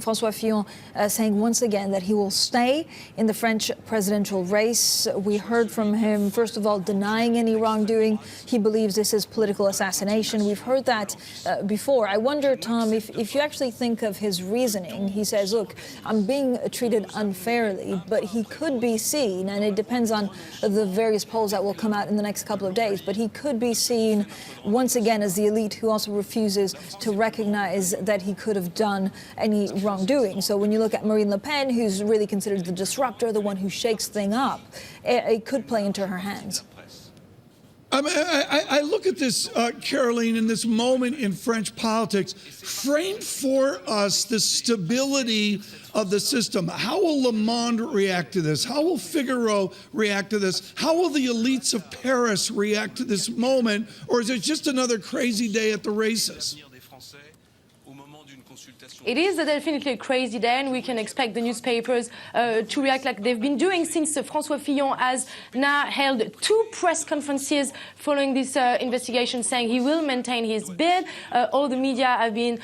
Francois Fillon saying once again that he will stay in the French presidential race. We heard from him, first of all, denying any wrongdoing. He believes this is political assassination. We've heard that before. I wonder, Tom, if you actually think of his reasoning. He says, look, I'm being treated unfairly, but he could be seen, and it depends on the various polls that will come out in the next couple of days, but he could be seen once again as the elite who also refuses to recognize that he could have done any wrongdoing. So when you look at Marine Le Pen, who's really considered the disruptor, the one who shakes things up, it could play into her hands. I look at this, Caroline, in this moment in French politics, frame for us the stability of the system. How will Le Monde react to this? How will Figaro react to this? How will the elites of Paris react to this moment? Or is it just another crazy day at the races? It is definitely a crazy day, and we can expect the newspapers to react like they've been doing since Francois Fillon has now held 2 press conferences following this investigation, saying he will maintain his bid. All the media have been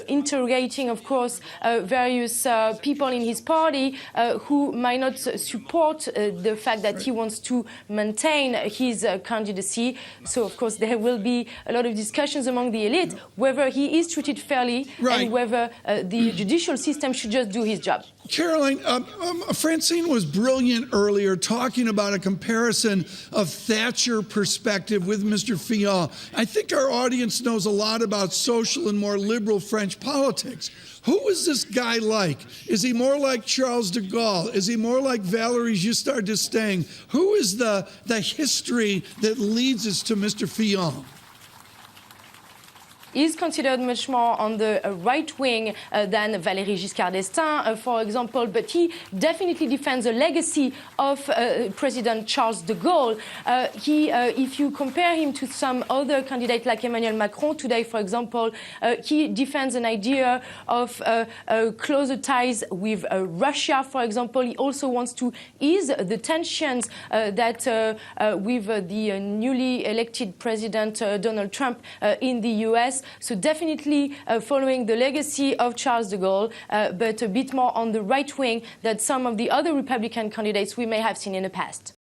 interrogating, of course, various people in his party who might not support the fact that he wants to maintain his candidacy. So, of course, there will be a lot of discussions among the elite whether he is treated fairly and whether the judicial system should just do his job. Caroline, Francine was brilliant earlier talking about a comparison of Thatcher perspective with Mr. Fillon. I think our audience knows a lot about social and more liberal French politics. Who is this guy like? Is he more like Charles de Gaulle? Is he more like Valéry Giscard d'Estaing? Who is the history that leads us to Mr. Fillon? Is considered much more on the right wing than Valéry Giscard d'Estaing, for example, but he definitely defends the legacy of President Charles de Gaulle. If you compare him to some other candidate like Emmanuel Macron today, for example, he defends an idea of closer ties with Russia, for example. He also wants to ease the tensions that with the newly elected President Donald Trump in the US. So definitely following the legacy of Charles de Gaulle, but a bit more on the right wing than some of the other Republican candidates we may have seen in the past.